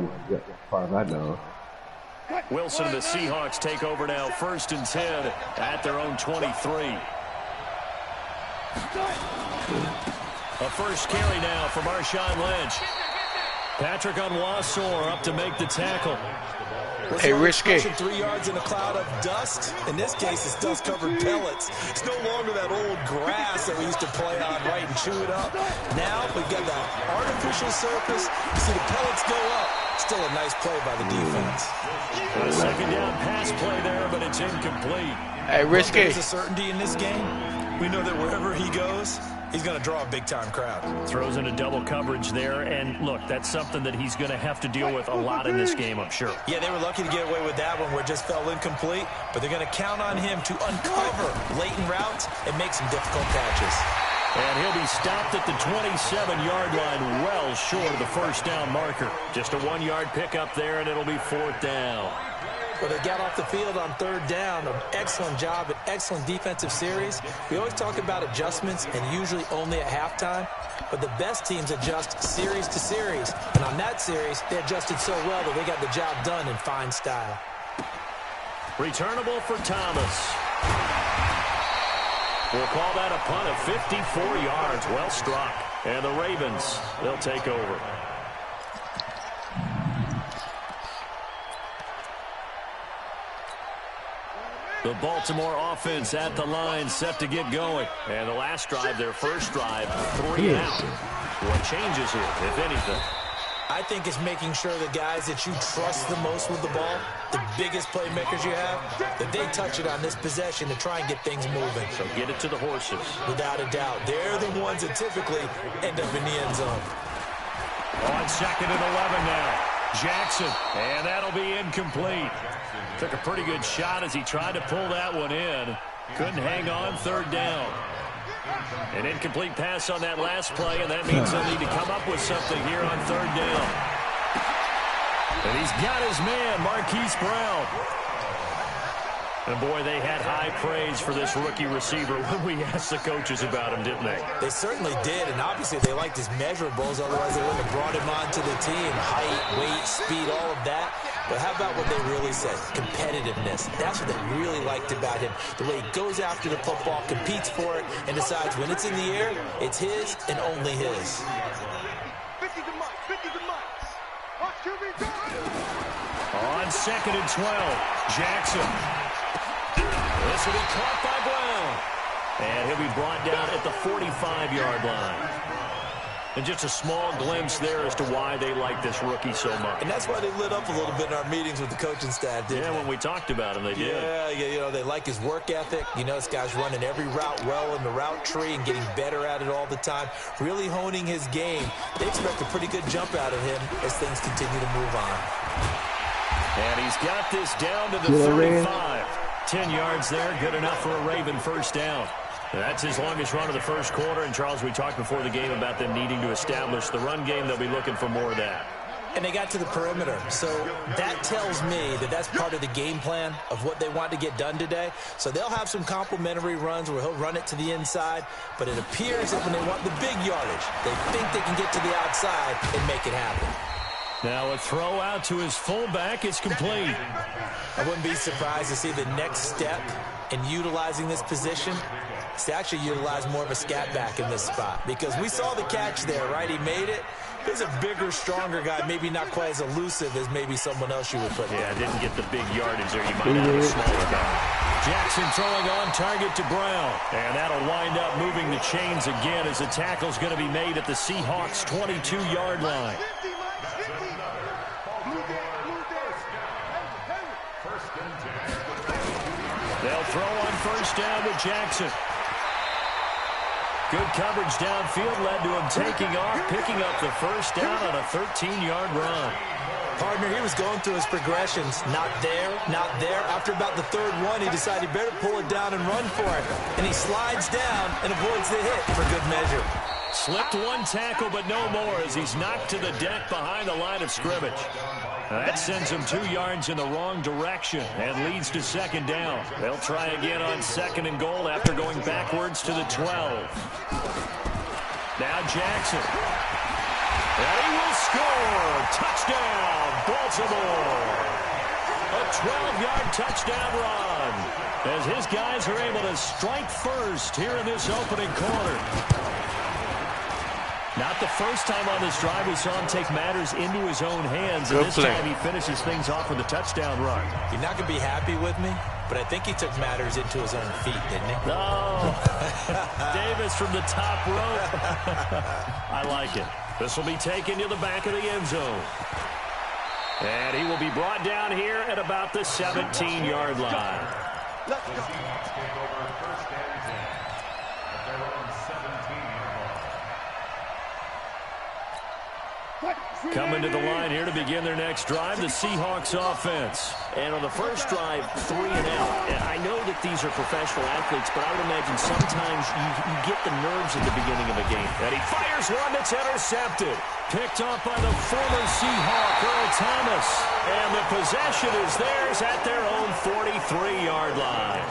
one, as far as I know. Wilson and the Seahawks take over now, 1st and 10 at their own 23. A first carry now for Marshawn Lynch. Patrick Onwuasor up to make the tackle. Hey, Risky. 3 yards in a cloud of dust. In this case, it's dust-covered pellets. It's no longer that old grass that we used to play on, right, and chew it up. Now we've got that artificial surface. You see the pellets go up. Still a nice play by the defense. A second down pass play there, but it's incomplete. Hey, Risky. There's a certainty in this game. We know that wherever he goes, he's going to draw a big-time crowd. Throws into double coverage there, and look, that's something that he's going to have to deal with a lot in this game, I'm sure. Yeah, they were lucky to get away with that one where it just fell incomplete, but they're going to count on him to uncover latent routes and make some difficult catches. And he'll be stopped at the 27-yard line, well short of the first down marker. Just a 1-yard pickup there, and it'll be 4th down. Well, they got off the field on 3rd down. An excellent job, an excellent defensive series. We always talk about adjustments, and usually only at halftime. But the best teams adjust series to series. And on that series, they adjusted so well that they got the job done in fine style. Returnable for Thomas. We'll call that a punt of 54 yards. Well struck. And the Ravens, they'll take over. The Baltimore offense at the line, set to get going. And the last drive, their first drive, 3 out. What changes here, if anything? I think it's making sure the guys that you trust the most with the ball, the biggest playmakers you have, that they touch it on this possession to try and get things moving. So get it to the horses. Without a doubt. They're the ones that typically end up in the end zone. On 2nd and 11 now. Jackson, and that'll be incomplete. Took a pretty good shot as he tried to pull that one in. Couldn't hang on, 3rd down. An incomplete pass on that last play, and that means they'll need to come up with something here on 3rd down. And he's got his man, Marquise Brown. And, boy, they had high praise for this rookie receiver when we asked the coaches about him, didn't they? They certainly did, and obviously they liked his measurables. Otherwise, they wouldn't have brought him onto the team. Height, weight, speed, all of that. But how about what they really said? Competitiveness. That's what they really liked about him. The way he goes after the football, competes for it, and decides when it's in the air, it's his and only his. On 2nd and 12, Jackson. This will be caught by Brown. And he'll be brought down at the 45-yard line. And just a small glimpse there as to why they like this rookie so much. And that's why they lit up a little bit in our meetings with the coaching staff, didn't they? When we talked about him, they did. Yeah, you know, they like his work ethic. You know, this guy's running every route well in the route tree and getting better at it all the time, really honing his game. They expect a pretty good jump out of him as things continue to move on. And he's got this down to the 35. 10 yards there, good enough for a Raven first down. That's his longest run of the first quarter. And, Charles, we talked before the game about them needing to establish the run game. They'll be looking for more of that. And they got to the perimeter. So that tells me that that's part of the game plan of what they want to get done today. So they'll have some complimentary runs where he'll run it to the inside. But it appears that when they want the big yardage, they think they can get to the outside and make it happen. Now a throw out to his fullback is complete. I wouldn't be surprised to see the next step in utilizing this position is to actually utilize more of a scat back in this spot. Because we saw the catch there, right? He made it. There's a bigger, stronger guy, maybe not quite as elusive as maybe someone else you would put there. Yeah, didn't get the big yardage there. You might have a smaller guy. Jackson throwing on target to Brown. And that'll wind up moving the chains again as the tackle's going to be made at the Seahawks' 22-yard line. They'll throw on first down with Jackson. Good coverage downfield led to him taking off, picking up the first down on a 13-yard run. Partner, he was going through his progressions. Not there, not there. After about the third one, he decided he better pull it down and run for it. And he slides down and avoids the hit for good measure. Slipped one tackle, but no more as he's knocked to the deck behind the line of scrimmage. That sends him 2 yards in the wrong direction and leads to second down. They'll try again on 2nd and goal after going backwards to the 12. Now Jackson. And he will score. Touchdown, some more. A 12-yard touchdown run as his guys are able to strike first here in this opening quarter. Not the first time on this drive we saw him take matters into his own hands, and this time he finishes things off with a touchdown run. You're not going to be happy with me, but I think he took matters into his own feet, didn't he? No. Davis from the top rope. I like it. This will be taken to the back of the end zone. And he will be brought down here at about the 17-yard line. Let's go. Coming to the line here to begin their next drive, the Seahawks offense. And on the first drive, 3 and out. I know that these are professional athletes, but I would imagine sometimes you get the nerves at the beginning of a game. And he fires one that's intercepted. Picked off by the former Seahawk, Earl Thomas. And the possession is theirs at their own 43-yard line.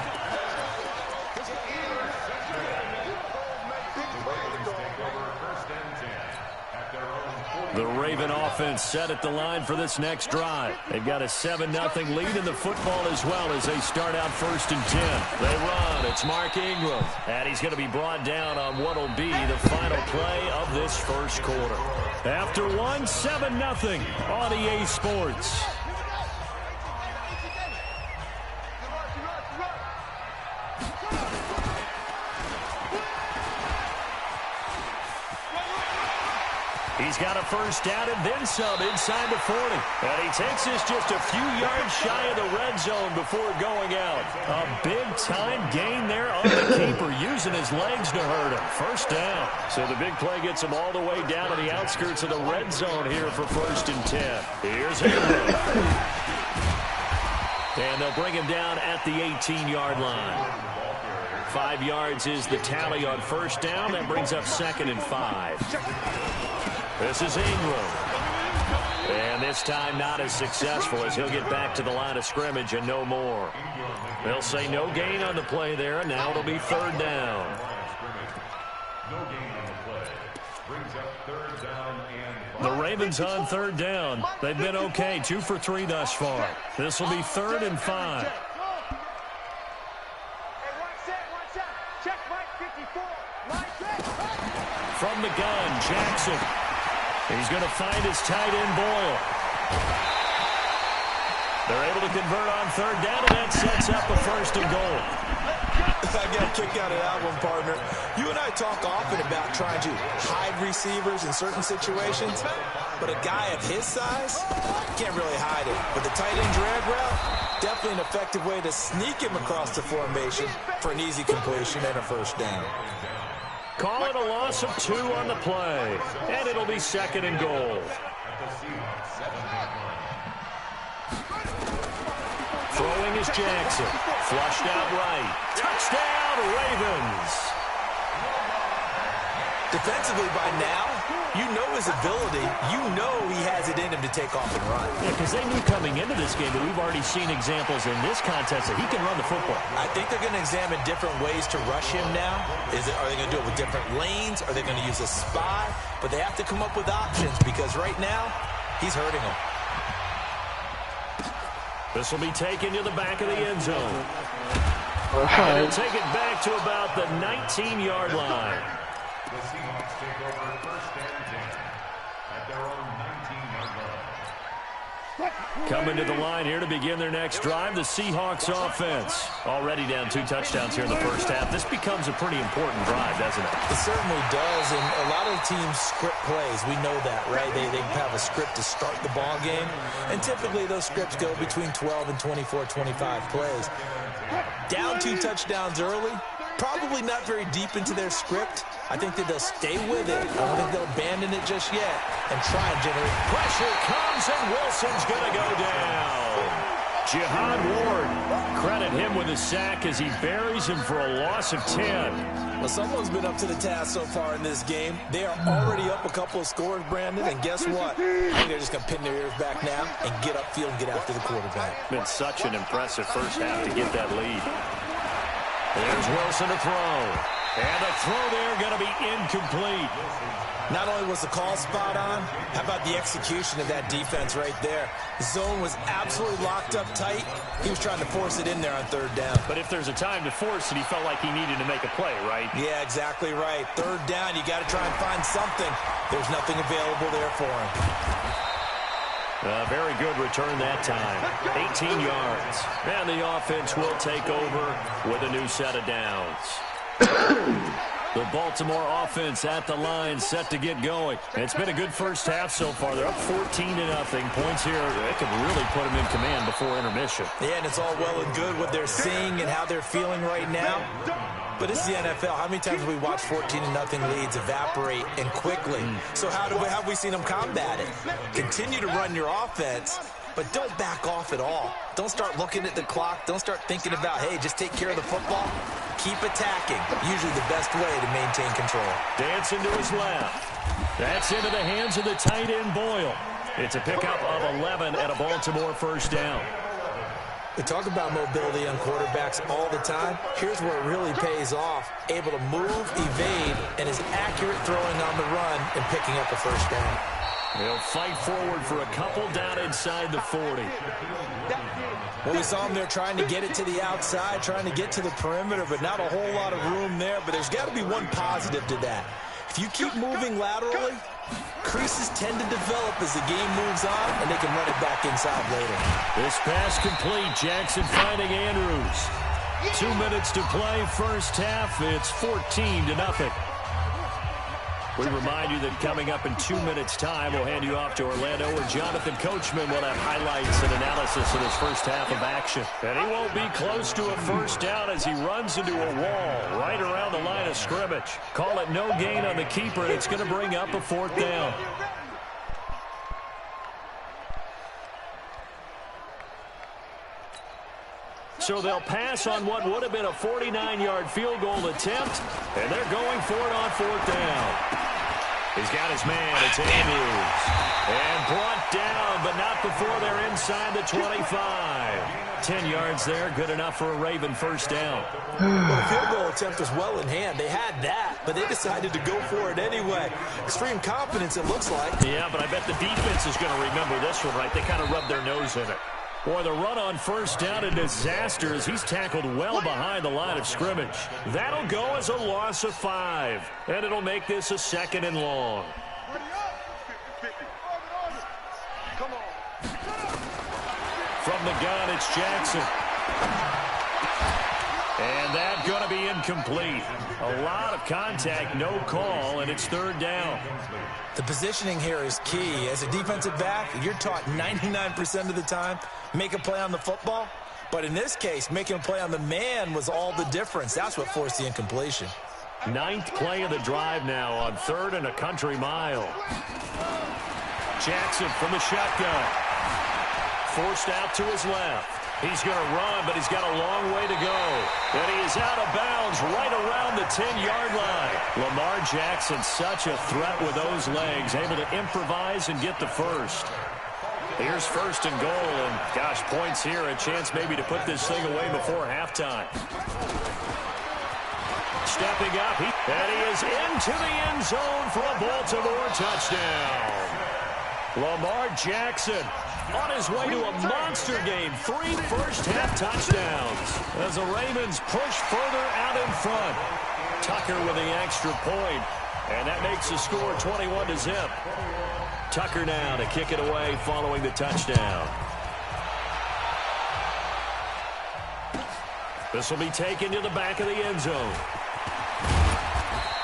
The Raven offense set at the line for this next drive. They've got a 7-0 lead in the football as well as they start out 1st and 10. They run. It's Mark Ingram. And he's going to be brought down on what will be the final play of this first quarter. After one, 7-0 on EA Sports. He's got a first down and then some inside the 40. And he takes this just a few yards shy of the red zone before going out. A big-time gain there on the keeper, using his legs to hurt him. First down. So the big play gets him all the way down to the outskirts of the red zone here for 1st and 10. Here's Ingram. And they'll bring him down at the 18-yard line. 5 yards is the tally on first down. That brings up 2nd and 5. This is Ingram. And this time not as successful as he'll get back to the line of scrimmage and no more. They'll say no gain on the play there, and now it'll be 3rd down. The Ravens on 3rd down. They've been okay, 2 for 3 thus far. This will be 3rd and 5. From the gun, Jackson. He's going to find his tight end, Boyle. They're able to convert on 3rd down, and that sets up a 1st and goal. I got a kick out of that one, partner. You and I talk often about trying to hide receivers in certain situations, but a guy of his size can't really hide it. But the tight end drag route, definitely an effective way to sneak him across the formation for an easy completion and a 1st down. Call it a loss of 2 on the play, and it'll be 2nd and goal. Throwing is Jackson. Flushed out right. Touchdown, Ravens. Defensively by now, you know his ability. You know he has it in him to take off and run. Yeah, because they knew coming into this game that we've already seen examples in this contest that he can run the football. I think they're going to examine different ways to rush him now. Are they going to do it with different lanes? Are they going to use a spy? But they have to come up with options because right now, he's hurting them. This will be taken to the back of the end zone. And they'll take it back to about the 19-yard line. The Seahawks take over 1st and 10 at their own 19-yard line. Coming to the line here to begin their next drive, the Seahawks offense. Already down 2 touchdowns here in the first half. This becomes a pretty important drive, doesn't it? It certainly does, and a lot of teams script plays. We know that, right? They have a script to start the ball game, and typically those scripts go between 12 and 24, 25 plays. Down 2 touchdowns early, probably not very deep into their script. I think that they'll stay with it. I don't think they'll abandon it just yet and try and generate. Pressure comes, and Wilson's going to go down. Jihad Ward, credit him with a sack as he buries him for a loss of 10. Well, someone's been up to the task so far in this game. They are already up a couple of scores, Brandon, and guess what? I think they're just going to pin their ears back now and get upfield and get after the quarterback. Been such an impressive first half to get that lead. There's Wilson to throw. And the throw there going to be incomplete. Not only was the call spot on, how about the execution of that defense right there? Zone was absolutely locked up tight. He was trying to force it in there on third down. But if there's a time to force it, he felt like he needed to make a play, right? Yeah, exactly right. Third down, you got to try and find something. There's nothing available there for him. Very good return that time. 18 yards. And the offense will take over with a new set of downs. The Baltimore offense at the line, set to get going. It's been a good first half so far. They're up 14-0. Points here, they could really put them in command before intermission. Yeah, and it's all well and good what they're seeing and how they're feeling right now. But it's the NFL. How many times have we watched 14-0 leads evaporate and quickly? So how have we seen them combat it? Continue to run your offense, but don't back off at all. Don't start looking at the clock. Don't start thinking about, hey, just take care of the football. Keep attacking. Usually the best way to maintain control. Dancing to his left. That's into the hands of the tight end, Boyle. It's a pickup of 11 at a Baltimore first down. We talk about mobility on quarterbacks all the time. Here's where it really pays off. Able to move, evade, and is accurate throwing on the run and picking up a first down. They'll fight forward for a couple down inside the 40. Well, we saw him there trying to get it to the outside, trying to get to the perimeter, but not a whole lot of room there. But there's got to be one positive to that. If you keep moving laterally, creases tend to develop as the game moves on, and they can run it back inside later. This pass complete. Jackson finding Andrews. 2 minutes to play first half. It's 14-0. We remind you that coming up in 2 minutes' time, we'll hand you off to Orlando, where Jonathan Coachman will have highlights and analysis of this first half of action. And he won't be close to a first down as he runs into a wall right around the line of scrimmage. Call it no gain on the keeper, and it's going to bring up a fourth down. So they'll pass on what would have been a 49-yard field goal attempt, and they're going for it on fourth down. He's got his man. It's Andrews. And brought down, but not before they're inside the 25. 10 yards there, good enough for a Raven first down. Well, the field goal attempt was well in hand. They had that, but they decided to go for it anyway. Extreme confidence, it looks like. Yeah, but I bet the defense is going to remember this one, right? They kind of rubbed their nose in it. Boy, the run on first down, a disaster as he's tackled well behind the line of scrimmage. That'll go as a loss of 5, and it'll make this a 2nd and long. From the gun, it's Jackson. And that's going to be incomplete. A lot of contact, no call, and it's third down. The positioning here is key. As a defensive back, you're taught 99% of the time, make a play on the football. But in this case, making a play on the man was all the difference. That's what forced the incompletion. 9th play of the drive now on 3rd and a country mile. Jackson from the shotgun. Forced out to his left. He's going to run, but he's got a long way to go. And he is out of bounds right around the 10-yard line. Lamar Jackson, such a threat with those legs, able to improvise and get the first. Here's 1st and goal, and gosh, points here, a chance maybe to put this thing away before halftime. Stepping up, and he is into the end zone for a Baltimore touchdown. Lamar Jackson on his way to a monster game. 3 first-half touchdowns as the Ravens push further out in front. Tucker with the extra point, and that makes the score 21-0. Tucker now to kick it away following the touchdown. This will be taken to the back of the end zone.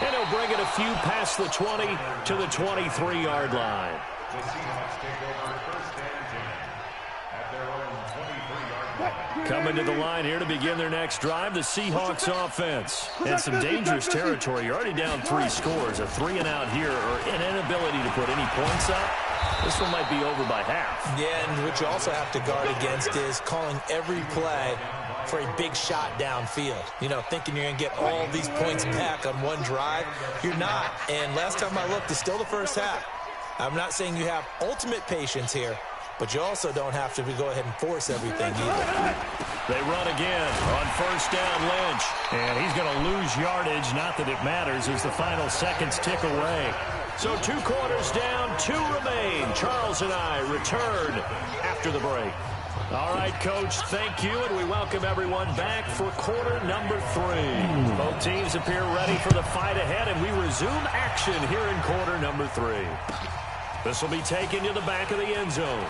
And he'll bring it a few past the 20 to the 23-yard line. The Seahawks take over 1st and 10 at their own 23-yard line. Coming to the line here to begin their next drive, the Seahawks offense. And some dangerous territory. You're already down 3 scores. A 3-and-out here, or an inability to put any points up. This one might be over by half. Yeah, and what you also have to guard against is calling every play for a big shot downfield. You know, thinking you're going to get all these points back on one drive. You're not. And last time I looked, it's still the first half. I'm not saying you have ultimate patience here, but you also don't have to go ahead and force everything either. They run again on first down, Lynch. And he's going to lose yardage, not that it matters, as the final seconds tick away. So 2 quarters down, 2 remain. Charles and I return after the break. All right, Coach, thank you, and we welcome everyone back for quarter number 3. Both teams appear ready for the fight ahead, and we resume action here in quarter number 3. This will be taken to the back of the end zone.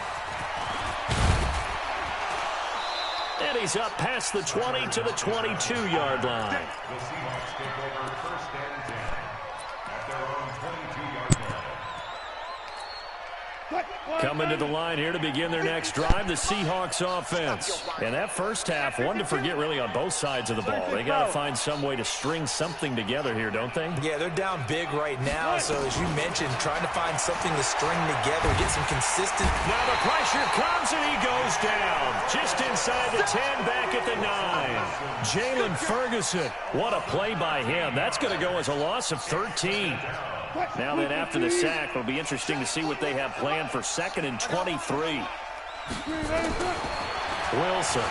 And he's up past the 20 to the 22-yard line. The Seahawks take over first and 10 at their own 22-yard line. Coming to the line here to begin their next drive, the Seahawks offense. And that first half, one to forget really on both sides of the ball. They got to find some way to string something together here, don't they? Yeah, they're down big right now, so as you mentioned, trying to find something to string together, get some consistent. Now the pressure comes and he goes down. Just inside the 10, back at the 9. Jalen Ferguson, what a play by him. That's going to go as a loss of 13. Now then, after the sack, it'll be interesting to see what they have planned for 2nd and 23. Wilson.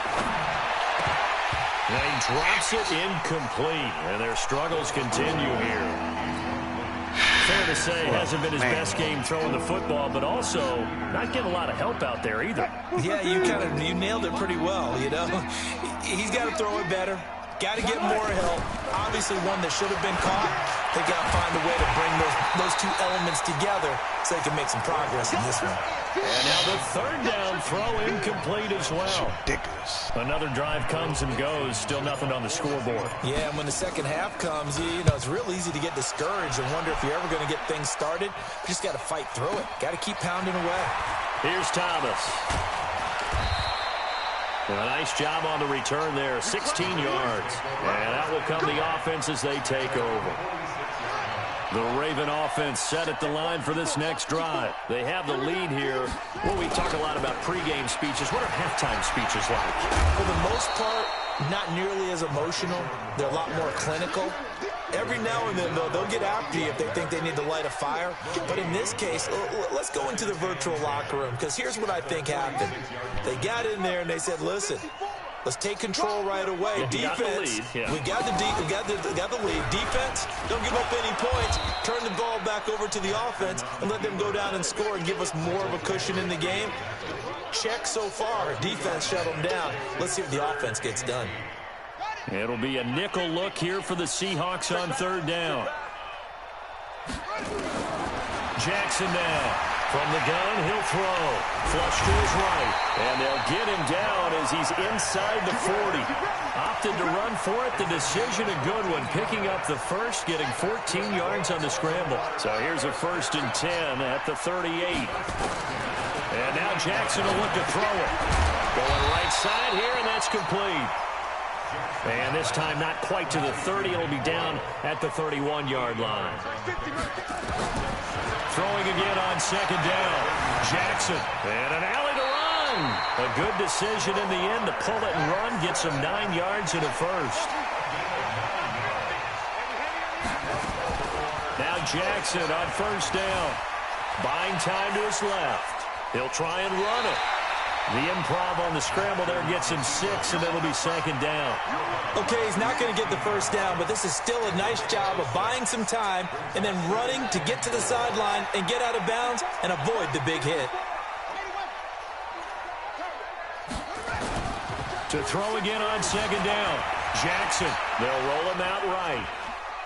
And he drops it incomplete. And their struggles continue here. Fair to say, hasn't been his best game throwing the football, but also not getting a lot of help out there either. Yeah, you nailed it pretty well, you know. He's got to throw it better. Got to get more help. Obviously one that should have been caught. They got to find a way to bring those 2 elements together so they can make some progress in this one. And now the 3rd down throw incomplete as well. Ridiculous. Another drive comes and goes. Still nothing on the scoreboard. Yeah, and when the second half comes, you know, it's real easy to get discouraged and wonder if you're ever going to get things started. You just got to fight through it. Got to keep pounding away. Here's Thomas. A nice job on the return there, 16 yards. And that will come the offense as they take over. The Raven offense set at the line for this next drive. They have the lead here. Well, we talk a lot about pregame speeches. What are halftime speeches like? For the most part, not nearly as emotional. They're a lot more clinical. Every now and then, though, they'll get after you if they think they need to light a fire. But in this case, let's go into the virtual locker room, because here's what I think happened. They got in there and they said, listen, let's take control right away. Defense, we got the lead. Defense, don't give up any points. Turn the ball back over to the offense and let them go down and score and give us more of a cushion in the game. Check so far. Defense shut them down. Let's see if the offense gets done. It'll be a nickel look here for the Seahawks on 3rd down. Jackson now. From the gun, he'll throw. Flush to his right. And they'll get him down as he's inside the 40. Opted to run for it. The decision a good one. Picking up the first, getting 14 yards on the scramble. So here's a 1st and 10 at the 38. And now Jackson will look to throw it. Going right side here, and that's complete. And this time not quite to the 30. It'll be down at the 31-yard line. Throwing again on 2nd down. Jackson. And an alley to run. A good decision in the end to pull it and run. Get some 9 yards and a first. Now Jackson on 1st down. Buying time to his left. He'll try and run it. The improv on the scramble there gets him 6, and it'll be 2nd down. Okay, he's not going to get the first down, but this is still a nice job of buying some time and then running to get to the sideline and get out of bounds and avoid the big hit. To throw again on 2nd down. Jackson, they'll roll him out right.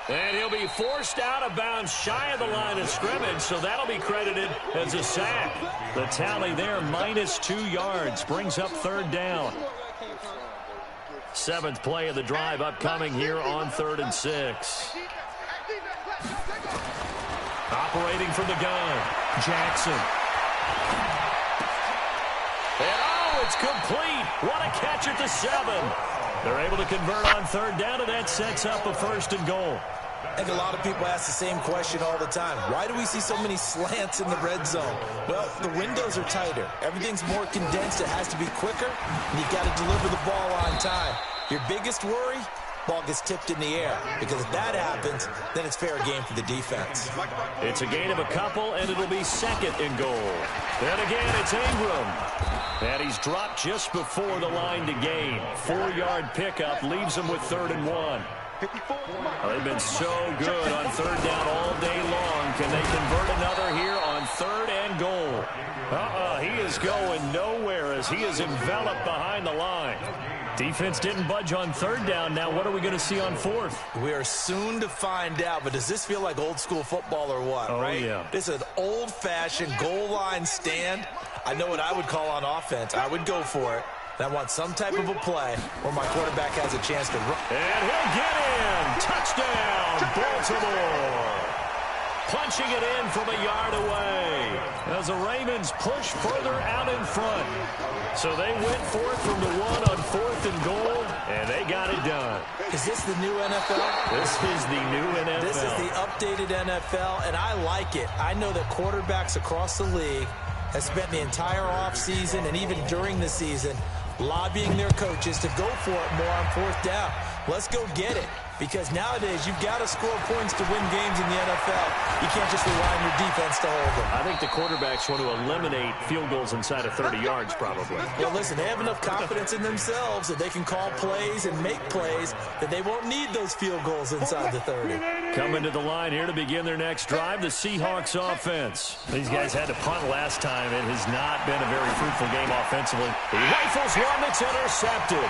And he'll be forced out of bounds shy of the line of scrimmage, so that'll be credited as a sack. The tally there, -2 yards, brings up 3rd down. 7th play of the drive upcoming here on 3rd and 6. Operating from the gun, Jackson. And oh, it's complete. What a catch at the 7. They're able to convert on 3rd down, and that sets up a 1st and goal. I think a lot of people ask the same question all the time. Why do we see so many slants in the red zone? Well, the windows are tighter. Everything's more condensed. It has to be quicker, and you've got to deliver the ball on time. Your biggest worry? Ball gets tipped in the air, because if that happens, then it's fair game for the defense. It's a gain of a couple, and it'll be 2nd and goal. Then again, it's Ingram. And he's dropped just before the line to gain. 4-yard pickup leaves him with 3rd and 1. Well, they've been so good on third down all day long. Can they convert another here on 3rd and goal? He is going nowhere as he is enveloped behind the line. Defense didn't budge on 3rd down. Now what are we going to see on 4th? We are soon to find out, but does this feel like old school football or what, right? Yeah. This is an old-fashioned goal line stand. I know what I would call on offense. I would go for it. I want some type of a play where my quarterback has a chance to run. And he'll get in. Touchdown, Baltimore. Punching it in from a yard away as the Ravens push further out in front. So they went for it from the 1 on 4th and goal, and they got it done. Is this the new NFL? This is the new NFL. This is the updated NFL, and I like it. I know that quarterbacks across the league have spent the entire offseason and even during the season lobbying their coaches to go for it more on 4th down. Let's go get it. Because nowadays, you've got to score points to win games in the NFL. You can't just rely on your defense to hold them. I think the quarterbacks want to eliminate field goals inside of 30 yards, probably. Well, listen, they have enough confidence in themselves that they can call plays and make plays that they won't need those field goals inside the 30. Coming to the line here to begin their next drive, the Seahawks offense. These guys had to punt last time. It has not been a very fruitful game offensively. He rifles one that's intercepted.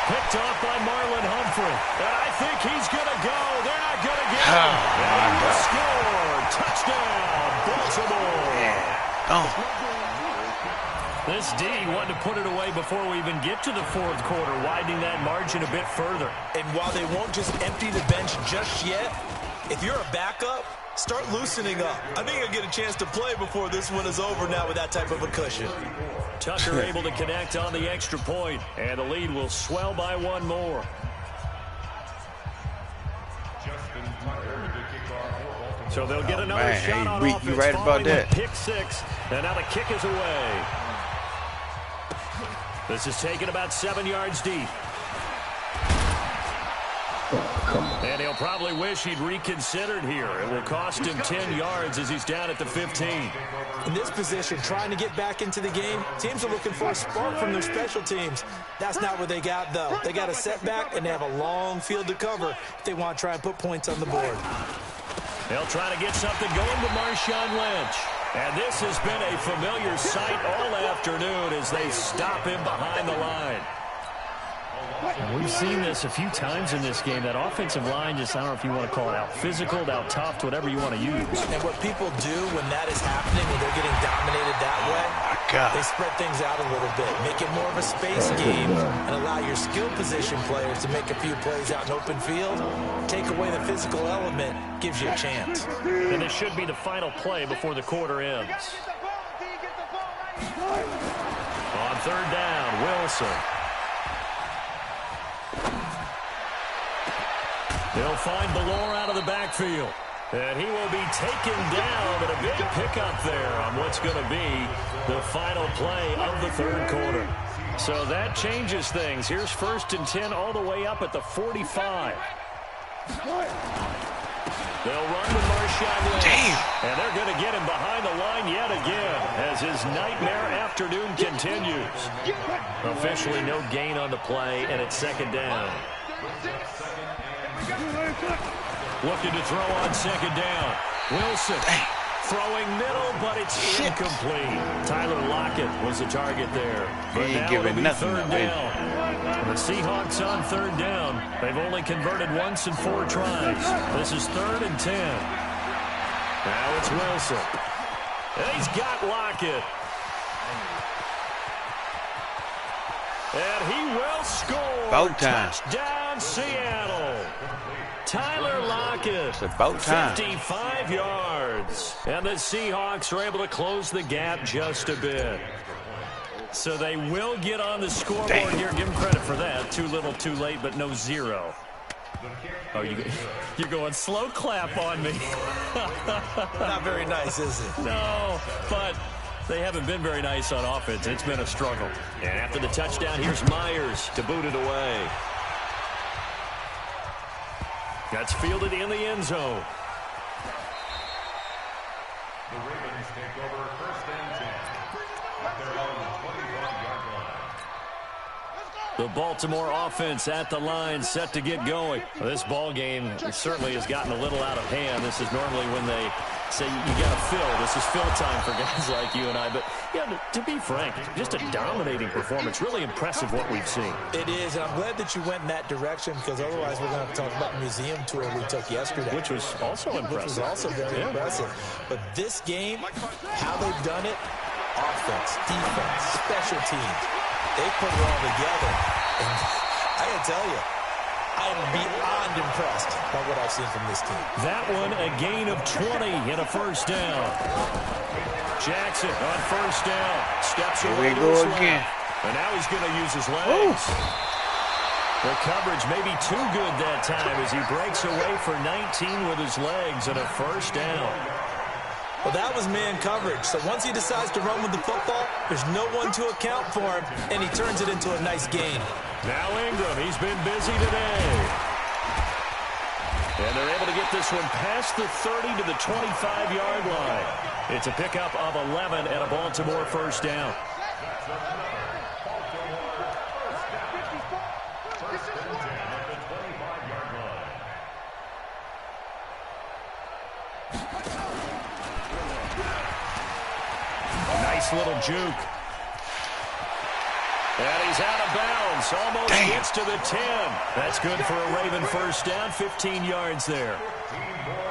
Picked off by Marlon Humphrey. And I think he's going to go. They're not going to get him. And he will score. Touchdown, Baltimore. This D wanted to put it away before we even get to the 4th quarter, widening that margin a bit further. And while they won't just empty the bench just yet, if you're a backup, start loosening up. I think you'll get a chance to play before this one is over now with that type of a cushion. Tucker able to connect on the extra point, and the lead will swell by 1 more. So they'll get another shot on offense. You right about that. Pick 6, and now the kick is away. This is taken about 7 yards deep. And he'll probably wish he'd reconsidered here. It will cost him 10 yards as he's down at the 15. In this position, trying to get back into the game, teams are looking for a spark from their special teams. That's not what they got, though. They got a setback, and they have a long field to cover if they want to try and put points on the board. They'll try to get something going with Marshawn Lynch. And this has been a familiar sight all afternoon as they stop him behind the line. We've seen this a few times in this game. That offensive line just, I don't know if you want to call it out physical, out tough, whatever you want to use. And what people do when that is happening, when they're getting dominated that way, they spread things out a little bit, make it more of a space game, and allow your skill position players to make a few plays out in open field. Take away the physical element, gives you a chance. And this should be the final play before the quarter ends. On 3rd down, Wilson. They'll find Ballore out of the backfield. And he will be taken down, but a big pickup there on what's going to be the final play of the 3rd quarter. So that changes things. Here's 1st and 10 all the way up at the 45. They'll run with Marshawn Lynch. And they're going to get him behind the line yet again as his nightmare afternoon continues. Officially no gain on the play, and it's 2nd down. Looking to throw on 2nd down. Wilson throwing middle, but it's incomplete. Tyler Lockett was the target there. But he ain't now giving it'll be nothing 3rd away. down. The Seahawks on 3rd down. They've only converted once in 4 tries. This is 3rd and 10. Now it's Wilson. And he's got Lockett. And he will score. About time. Touchdown, Seattle. Tyler Lockett. It's about time. 55 yards. And the Seahawks are able to close the gap just a bit. So they will get on the scoreboard here. Give them credit for that. Too little, too late, but no 0. Oh, you're going slow clap on me. Not very nice, is it? No, but they haven't been very nice on offense. It's been a struggle. And after the touchdown, here's Myers to boot it away. That's fielded in the end zone. The Ravens take over 1st and 10 at their own 21-yard line. The Baltimore offense at the line, set to get going. Well, this ball game certainly has gotten a little out of hand. This is normally when they say you got to fill. This is fill time for guys like you and I. But, yeah, to be frank, just a dominating performance. Really impressive what we've seen. It is, and I'm glad that you went in that direction because otherwise we're going to have to talk about the museum tour we took yesterday. Which was also impressive. Which was also very impressive. But this game, how they've done it, offense, defense, special teams, they put it all together. And I got to tell you, I am beyond impressed by what I've seen from this team. That one, a gain of 20 and a first down. Jackson on first down. Steps away. Here we go again. And now he's going to use his legs. Ooh. The coverage may be too good that time as he breaks away for 19 with his legs and a first down. Well, that was man coverage. So once he decides to run with the football, there's no one to account for him, and he turns it into a nice gain. Now Ingram, he's been busy today. And they're able to get this one past the 30 to the 25-yard line. It's a pickup of 11 and a Baltimore first down. Nice little juke. And he's out of bounds. Almost gets to the 10. That's good for a Raven first down. 15 yards there.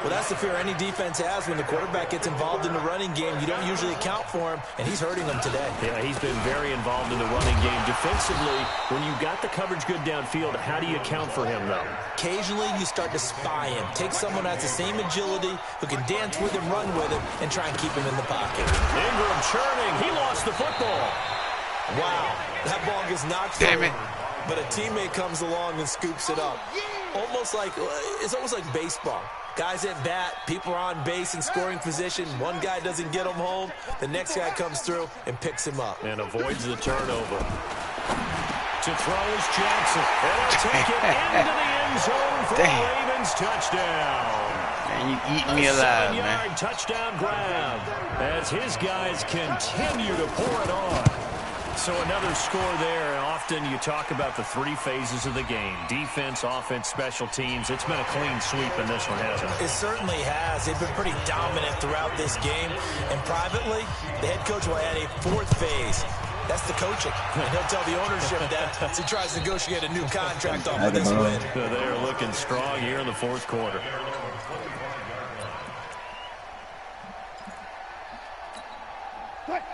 Well, that's the fear any defense has when the quarterback gets involved in the running game. You don't usually account for him, and he's hurting them today. Yeah, he's been very involved in the running game. Defensively, when you've got the coverage good downfield, how do you account for him, though? Occasionally, you start to spy him. Take someone who has the same agility, who can dance with him, run with him, and try and keep him in the pocket. Ingram churning. He lost the football. Wow, that ball gets knocked from him, but a teammate comes along and scoops it up. It's almost like baseball. Guys at bat, people are on base in scoring position. One guy doesn't get him home. The next guy comes through and picks him up. And avoids the turnover. To throw is Jackson. And he'll take it into the end zone for a Ravens touchdown. Man, you eat me alive, man. 7-yard touchdown grab as his guys continue to pour it on. So another score there, and often you talk about the three phases of the game. Defense, offense, special teams. It's been a clean sweep in this one, hasn't it? It certainly has. They've been pretty dominant throughout this game. And privately, the head coach will add a fourth phase. That's the coaching. And he'll tell the ownership that as he tries to negotiate a new contract off of this win. They are looking strong here in the fourth quarter.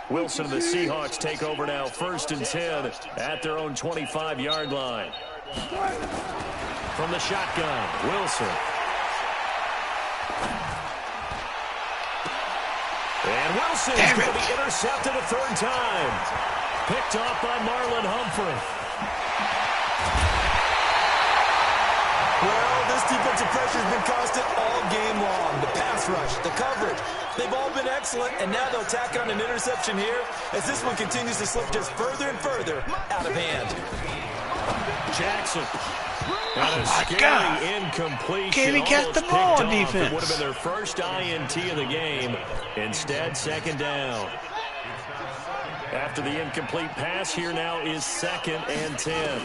Wilson and the Seahawks take over now, 1st and 10 at their own 25-yard line. From the shotgun, Wilson. And Wilson's going to be intercepted a third time. Picked off by Marlon Humphrey. Well, this defensive pressure has been constant all game long. The pass rush, the coverage, they've all been excellent, and now they'll tack on an interception here as this one continues to slip just further and further out of hand. Jackson. And a scary incompletion. Can't even catch the ball on defense. It would have been their first INT of the game. Instead, second down. After the incomplete pass, here now is 2nd and 10.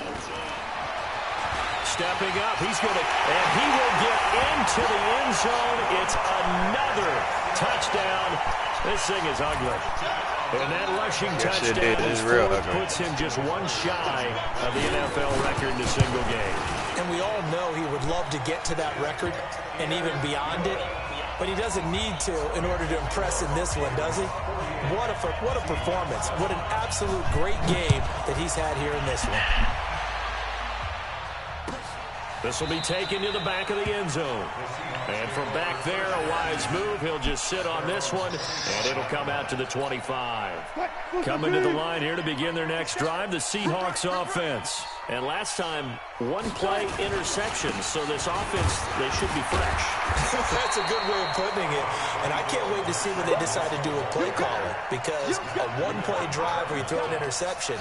Stepping up, he's going to, and he will get into the end zone. It's another touchdown. This thing is ugly. And that rushing touchdown is puts him just one shy of the NFL record in a single game. And we all know he would love to get to that record and even beyond it, but he doesn't need to in order to impress in this one, does he? What a performance. What an absolute great game that he's had here in this one. This will be taken to the back of the end zone. And from back there, a wise move. He'll just sit on this one, and it'll come out to the 25. Coming to the line here to begin their next drive, the Seahawks offense. And last time, one-play interception. So this offense, they should be fresh. That's a good way of putting it. And I can't wait to see what they decide to do with play calling. Because a one-play drive where you throw an interception,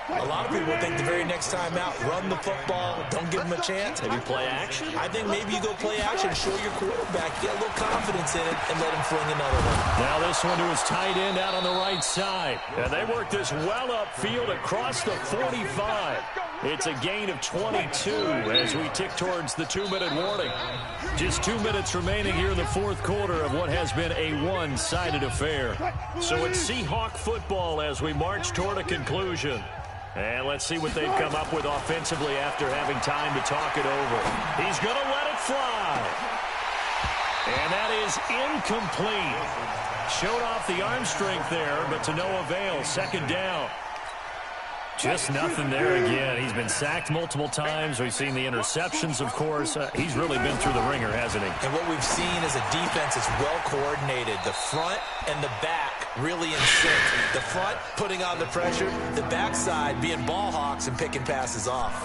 a lot of people think the very next time out, run the football, don't give them a chance. Maybe play action? I think maybe you go play action, show your quarterback, get a little confidence in it, and let him fling another one. Now this one to his tight end out on the right side. And they work this well upfield across the 45. It's a gain of 22 as we tick towards the 2-minute warning. Just 2 minutes remaining here in the fourth quarter of what has been a one-sided affair. So it's Seahawk football as we march toward a conclusion. And let's see what they've come up with offensively after having time to talk it over. He's going to let it fly. And that is incomplete. Showed off the arm strength there, but to no avail. Second down. Just nothing there again. He's been sacked multiple times. We've seen the interceptions, of course. He's really been through the ringer, hasn't he? And what we've seen is a defense that's well coordinated. The front and the back really in sync. The front putting on the pressure. The backside being ball hawks and picking passes off.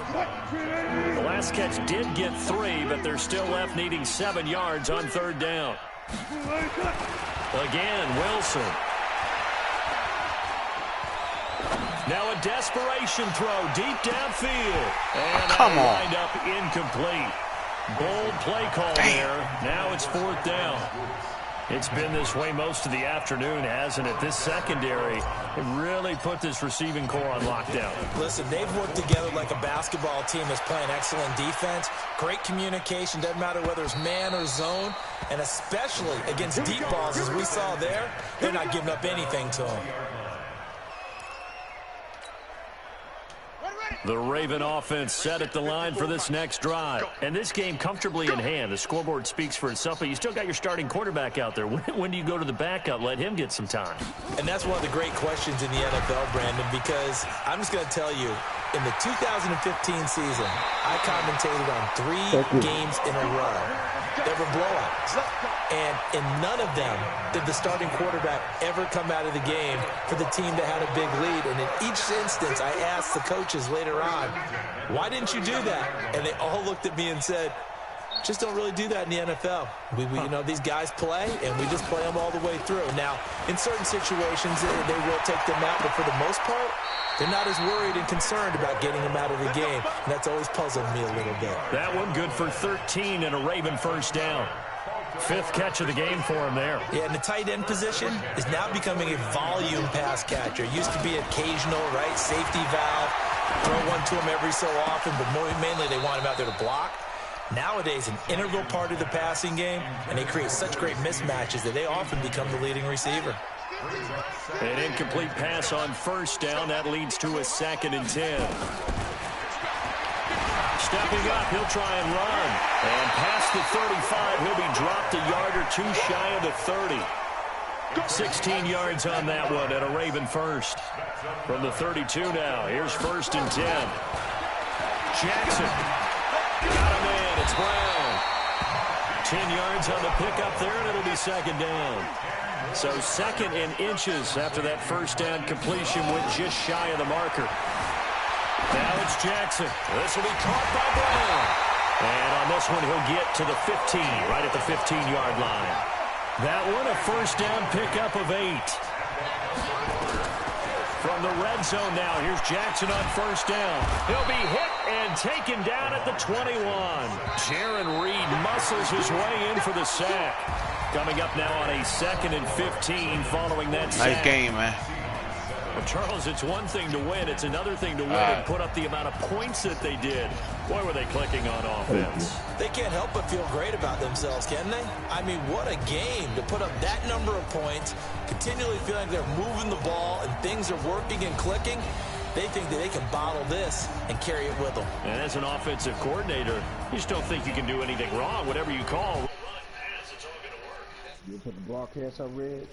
The last catch did get 3, but they're still left needing 7 yards on third down. Again, Wilson. Now a desperation throw deep downfield. And that lined up incomplete. Bold play call there. Now it's fourth down. It's been this way most of the afternoon, hasn't it? This secondary really put this receiving core on lockdown. Listen, they've worked together like a basketball team that's playing excellent defense. Great communication. Doesn't matter whether it's man or zone. And especially against deep balls, as we saw there, they're not giving up anything to them. The Raven offense set at the line for this next drive. And this game comfortably in hand. The scoreboard speaks for itself, but you still got your starting quarterback out there. When do you go to the backup? Let him get some time. And that's one of the great questions in the NFL, Brandon, because I'm just going to tell you, in the 2015 season, I commentated on 3 games in a row. They were blowouts. And in none of them did the starting quarterback ever come out of the game for the team that had a big lead. And in each instance, I asked the coaches later on, why didn't you do that? And they all looked at me and said, just don't really do that in the NFL. You know, these guys play, and we just play them all the way through. Now, in certain situations, they will take them out, but for the most part, they're not as worried and concerned about getting them out of the game. And that's always puzzled me a little bit. That one good for 13 and a Raven first down. 5th catch of the game for him there. Yeah, and the tight end position is now becoming a volume pass catcher. It used to be occasional, right, safety valve, throw one to him every so often, but mainly they want him out there to block. Nowadays, an integral part of the passing game, and they create such great mismatches that they often become the leading receiver. An incomplete pass on first down. That leads to a 2nd and 10. Stepping up, he'll try and run. And past the 35, he'll be dropped a yard or 2 shy of the 30. 16 yards on that one and a Raven first. From the 32 now, here's 1st and 10. Jackson. Got him in, it's Brown. 10 yards on the pickup there, and it'll be 2nd down. So 2nd and inches after that first down completion went just shy of the marker. Now it's Jackson. This will be caught by Brown. And on this one, he'll get to the 15, right at the 15-yard line. That one, a first down pickup of 8. From the red zone now, here's Jackson on first down. He'll be hit and taken down at the 21. Jaron Reed muscles his way in for the sack. Coming up now on a 2nd and 15 following that sack. Nice game, man. Well, Charles, it's one thing to win. It's another thing to win and put up the amount of points that they did. Boy, were they clicking on offense. They can't help but feel great about themselves, can they? I mean, what a game to put up that number of points, continually feeling like they're moving the ball and things are working and clicking. They think that they can bottle this and carry it with them. And as an offensive coordinator, you just don't think you can do anything wrong. Whatever you call, you put the broadcast on red.